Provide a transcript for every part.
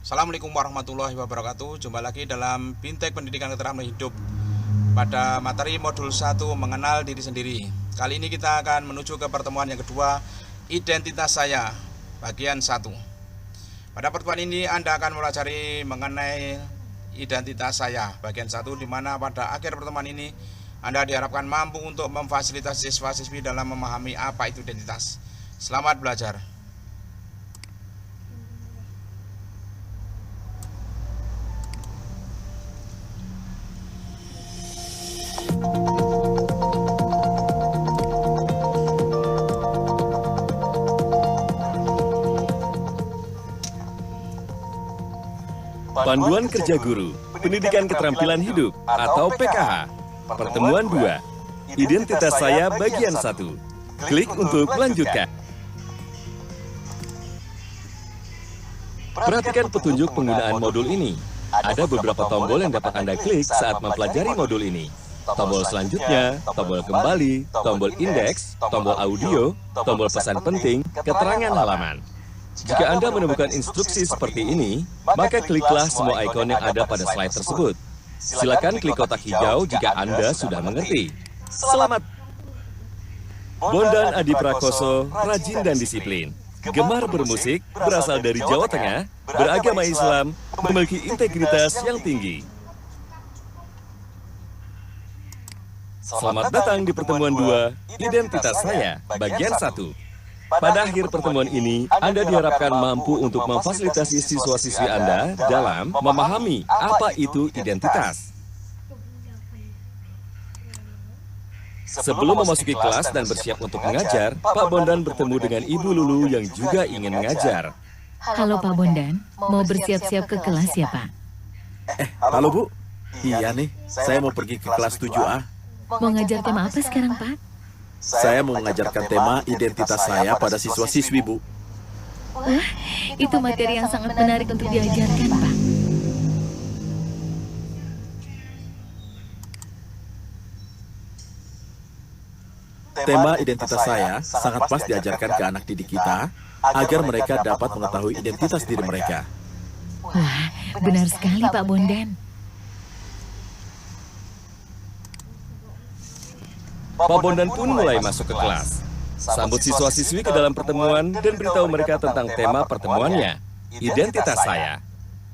Assalamualaikum warahmatullahi wabarakatuh. Jumpa lagi dalam Bintek Pendidikan Keterampilan Hidup pada materi modul 1 mengenal diri sendiri. Kali ini kita akan menuju ke pertemuan yang kedua, identitas saya, bagian 1. Pada pertemuan ini Anda akan mempelajari mengenai identitas saya, bagian 1, di mana pada akhir pertemuan ini Anda diharapkan mampu untuk memfasilitasi siswa-siswi dalam memahami apa itu identitas. Selamat belajar. Panduan Kerja Guru, Pendidikan Keterampilan Hidup atau PKH. Pertemuan 2. Identitas saya bagian 1. Klik untuk melanjutkan. Perhatikan petunjuk penggunaan modul ini. Ada beberapa tombol yang dapat Anda klik saat mempelajari modul ini. Tombol selanjutnya, tombol kembali, tombol indeks, tombol audio, tombol pesan penting, keterangan halaman. Jika Anda menemukan instruksi seperti ini, maka kliklah semua ikon yang ada pada slide tersebut. Silakan klik kotak hijau jika Anda sudah mengerti. Selamat! Bondan Adi Prakoso, rajin dan disiplin. Gemar bermusik, berasal dari Jawa Tengah, beragama Islam, memiliki integritas yang tinggi. Selamat datang di pertemuan 2, Identitas Saya, bagian 1. Pada akhir pertemuan ini, Anda diharapkan mampu untuk memfasilitasi siswa-siswi Anda dalam memahami apa itu identitas. Sebelum memasuki kelas dan bersiap untuk mengajar, Pak Bondan bertemu dengan Ibu Lulu yang juga ingin mengajar. Halo Pak Bondan, mau bersiap-siap ke kelas ya Pak? Halo Bu. Iya nih, saya mau pergi ke kelas 7A. Mau ngajar tema apa sekarang Pak? Saya mau mengajarkan tema identitas saya pada siswa-siswi, Bu. Wah, itu materi yang sangat menarik untuk diajarkan Pak. Tema identitas saya sangat pas diajarkan ke anak didik kita agar mereka dapat mengetahui identitas diri mereka. Wah, benar sekali Pak Bondan. Pak Bondan pun mulai masuk ke kelas. Sambut siswa-siswi ke dalam pertemuan dan beritahu mereka tentang tema pertemuannya, identitas saya.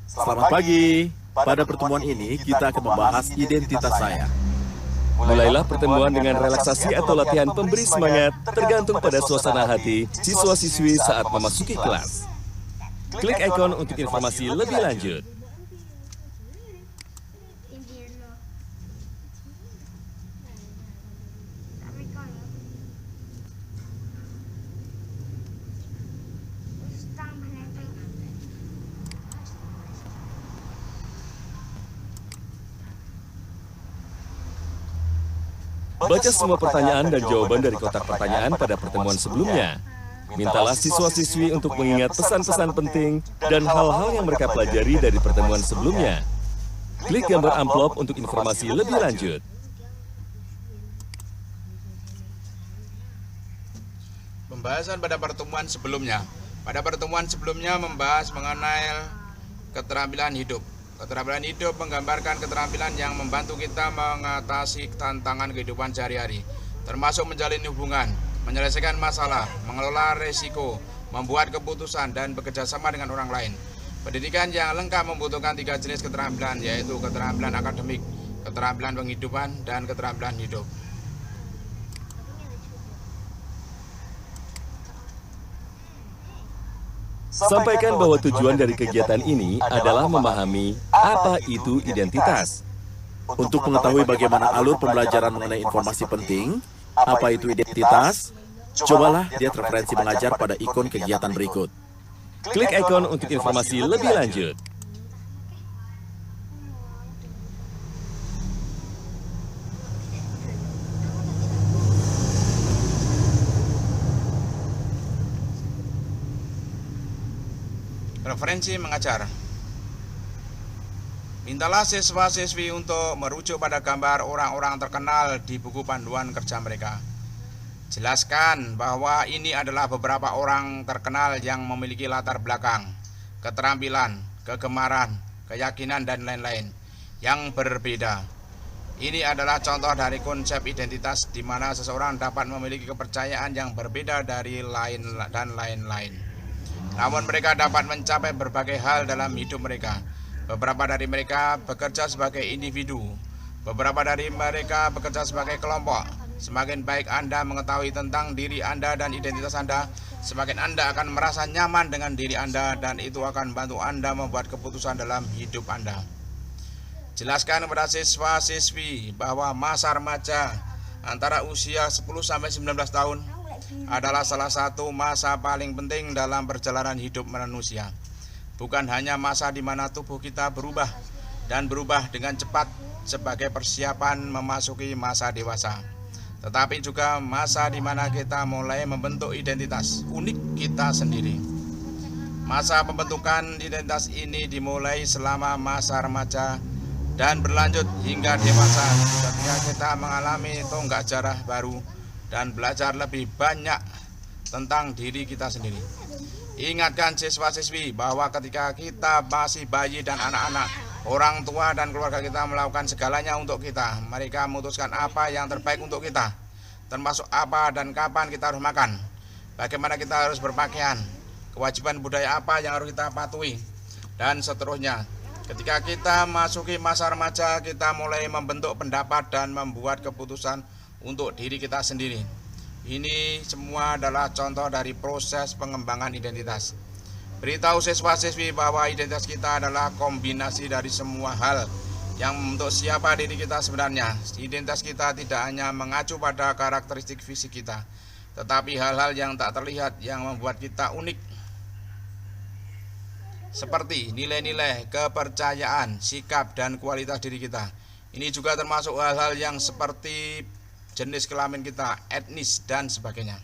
Selamat pagi. Pada pertemuan ini kita akan membahas identitas saya. Mulailah pertemuan dengan relaksasi atau latihan pemberi semangat tergantung pada suasana hati siswa-siswi saat memasuki kelas. Klik ikon untuk informasi lebih lanjut. Baca semua pertanyaan dan jawaban dari kotak pertanyaan pada pertemuan sebelumnya. Mintalah siswa-siswi untuk mengingat pesan-pesan penting dan hal-hal yang mereka pelajari dari pertemuan sebelumnya. Klik gambar amplop untuk informasi lebih lanjut. Pembahasan pada pertemuan sebelumnya. Pada pertemuan sebelumnya membahas mengenai keterampilan hidup. Keterampilan hidup menggambarkan keterampilan yang membantu kita mengatasi tantangan kehidupan sehari-hari, termasuk menjalin hubungan, menyelesaikan masalah, mengelola resiko, membuat keputusan, dan bekerja sama dengan orang lain. Pendidikan yang lengkap membutuhkan 3 jenis keterampilan, yaitu keterampilan akademik, keterampilan penghidupan, dan keterampilan hidup. Sampaikan bahwa tujuan dari kegiatan ini adalah memahami apa itu identitas. Untuk mengetahui bagaimana alur pembelajaran mengenai informasi penting, apa itu identitas, cobalah lihat referensi mengajar pada ikon kegiatan berikut. Klik ikon untuk informasi lebih lanjut. Referensi mengajar. Mintalah siswa-siswi untuk merujuk pada gambar orang-orang terkenal di buku panduan kerja mereka. Jelaskan bahwa ini adalah beberapa orang terkenal yang memiliki latar belakang, keterampilan, kegemaran, keyakinan, dan lain-lain yang berbeda. Ini adalah contoh dari konsep identitas di mana seseorang dapat memiliki kepercayaan yang berbeda dari lain-lain. Namun mereka dapat mencapai berbagai hal dalam hidup mereka. Beberapa dari mereka bekerja sebagai individu, beberapa dari mereka bekerja sebagai kelompok. Semakin baik Anda mengetahui tentang diri Anda dan identitas Anda, semakin Anda akan merasa nyaman dengan diri Anda, dan itu akan membantu Anda membuat keputusan dalam hidup Anda. Jelaskan kepada siswa-siswi bahwa masa remaja antara usia 10-19 tahun adalah salah satu masa paling penting dalam perjalanan hidup manusia. Bukan hanya masa di mana tubuh kita berubah dengan cepat sebagai persiapan memasuki masa dewasa, tetapi juga masa di mana kita mulai membentuk identitas unik kita sendiri. Masa pembentukan identitas ini dimulai selama masa remaja dan berlanjut hingga dewasa, ketika kita mengalami tonggak sejarah baru dan belajar lebih banyak tentang diri kita sendiri. Ingatkan siswa-siswi bahwa ketika kita masih bayi dan anak-anak, orang tua dan keluarga kita melakukan segalanya untuk kita. Mereka memutuskan apa yang terbaik untuk kita, termasuk apa dan kapan kita harus makan, bagaimana kita harus berpakaian, kewajiban budaya apa yang harus kita patuhi, dan seterusnya. Ketika kita masuki masa remaja, kita mulai membentuk pendapat dan membuat keputusan untuk diri kita sendiri. Ini semua adalah contoh dari proses pengembangan identitas. Beritahu siswa-siswi bahwa identitas kita adalah kombinasi dari semua hal yang membentuk siapa diri kita sebenarnya. Identitas kita tidak hanya mengacu pada karakteristik fisik kita, tetapi hal-hal yang tak terlihat yang membuat kita unik, seperti nilai-nilai, kepercayaan, sikap, dan kualitas diri kita. Ini juga termasuk hal-hal yang seperti jenis kelamin kita, etnis, dan sebagainya.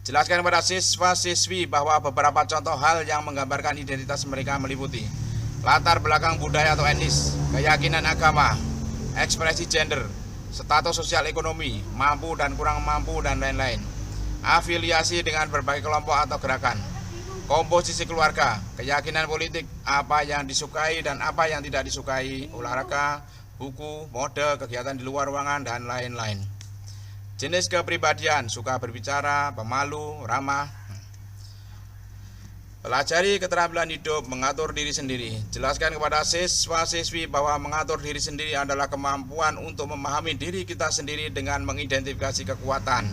Jelaskan kepada siswa-siswi bahwa beberapa contoh hal yang menggambarkan identitas mereka meliputi latar belakang budaya atau etnis, keyakinan agama, ekspresi gender, status sosial ekonomi, mampu dan kurang mampu, dan lain-lain. Afiliasi dengan berbagai kelompok atau gerakan, komposisi keluarga, keyakinan politik, apa yang disukai dan apa yang tidak disukai, olahraga, buku, mode, kegiatan di luar ruangan, dan lain-lain. Jenis kepribadian, suka berbicara, pemalu, ramah. Pelajari keterampilan hidup, mengatur diri sendiri. Jelaskan kepada siswa-siswi bahwa mengatur diri sendiri adalah kemampuan untuk memahami diri kita sendiri dengan mengidentifikasi kekuatan,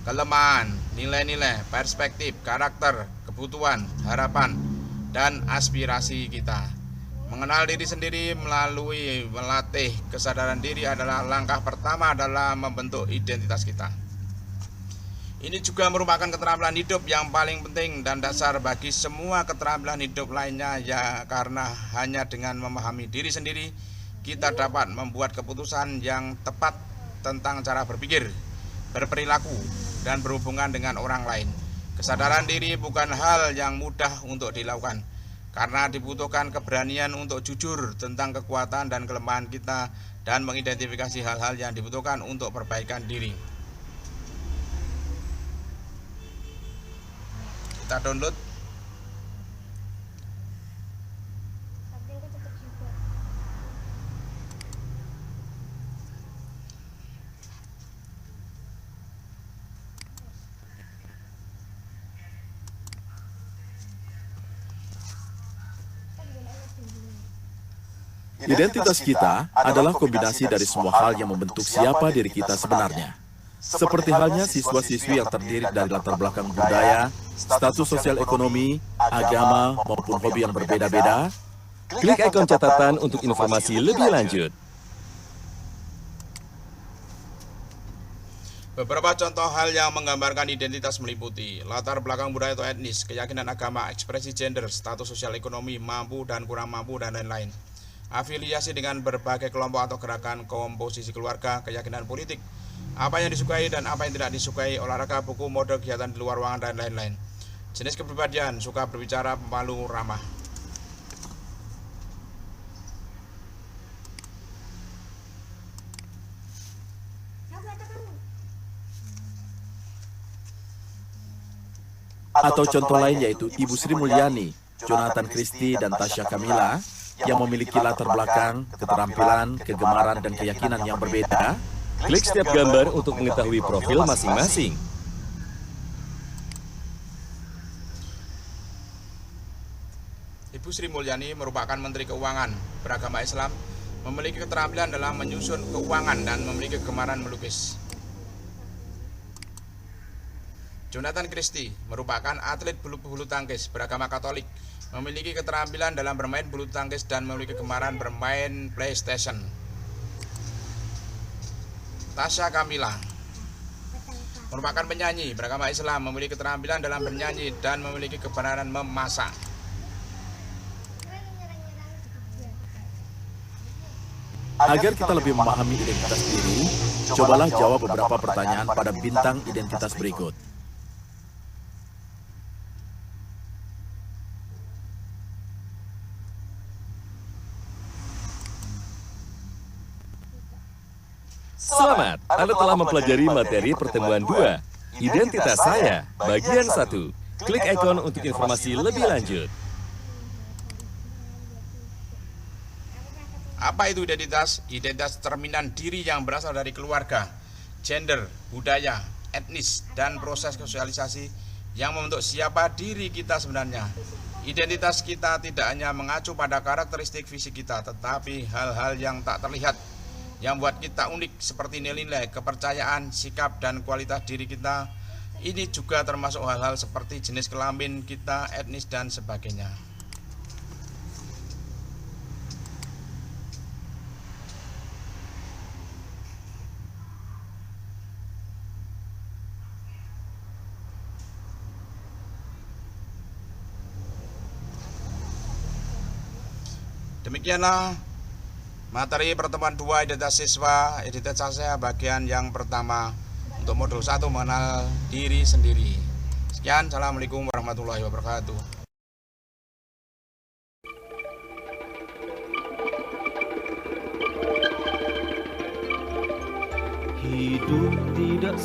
kelemahan, nilai-nilai, perspektif, karakter, kebutuhan, harapan, dan aspirasi kita. Mengenal diri sendiri melalui melatih kesadaran diri adalah langkah pertama dalam membentuk identitas kita. Ini juga merupakan keterampilan hidup yang paling penting dan dasar bagi semua keterampilan hidup lainnya, ya, karena hanya dengan memahami diri sendiri kita dapat membuat keputusan yang tepat tentang cara berpikir, berperilaku, dan berhubungan dengan orang lain. Kesadaran diri bukan hal yang mudah untuk dilakukan, karena dibutuhkan keberanian untuk jujur tentang kekuatan dan kelemahan kita dan mengidentifikasi hal-hal yang dibutuhkan untuk perbaikan diri. Kita download. Identitas kita adalah kombinasi dari semua hal yang membentuk siapa diri kita sebenarnya. Seperti halnya siswa-siswi yang terdiri dari latar belakang budaya, status sosial ekonomi, agama, maupun hobi yang berbeda-beda. Klik ikon catatan untuk informasi lebih lanjut. Beberapa contoh hal yang menggambarkan identitas meliputi latar belakang budaya atau etnis, keyakinan agama, ekspresi gender, status sosial ekonomi, mampu dan kurang mampu, dan lain-lain. Afiliasi dengan berbagai kelompok atau gerakan, komposisi keluarga, keyakinan politik, apa yang disukai dan apa yang tidak disukai, olahraga, buku, mode, kegiatan di luar ruangan, dan lain-lain. Jenis kepribadian, suka berbicara, pemalu, ramah. Atau contoh lain yaitu Ibu Sri Mulyani, Jonathan Christie dan Tasya Kamila, yang memiliki latar belakang, keterampilan, kegemaran, dan keyakinan yang berbeda. Klik setiap gambar untuk mengetahui profil masing-masing. Ibu Sri Mulyani merupakan Menteri Keuangan, beragama Islam, memiliki keterampilan dalam menyusun keuangan dan memiliki kegemaran melukis. Jonathan Christie merupakan atlet bulu tangkis, beragama Katolik, memiliki keterampilan dalam bermain bulu tangkis dan memiliki kegemaran bermain PlayStation. Tasya Kamila merupakan penyanyi, beragama Islam, memiliki keterampilan dalam bernyanyi dan memiliki kegemaran memasak. Agar kita lebih memahami identitas diri, cobalah jawab beberapa pertanyaan pada bintang identitas berikut. Selamat, Anda telah mempelajari materi pertemuan 2, Identitas Saya, bagian 1. Klik ikon untuk informasi lebih lanjut. Apa itu identitas? Identitas cerminan diri yang berasal dari keluarga, gender, budaya, etnis, dan proses sosialisasi yang membentuk siapa diri kita sebenarnya. Identitas kita tidak hanya mengacu pada karakteristik fisik kita, tetapi hal-hal yang tak terlihat yang membuat kita unik seperti nilai-nilai, kepercayaan, sikap, dan kualitas diri kita. Ini juga termasuk hal-hal seperti jenis kelamin kita, etnis, dan sebagainya. Demikianlah materi pertemuan 2 identitas siswa, identitas saya bagian yang pertama untuk modul 1 mengenal diri sendiri. Sekian, Assalamualaikum warahmatullahi wabarakatuh. Hidup tidak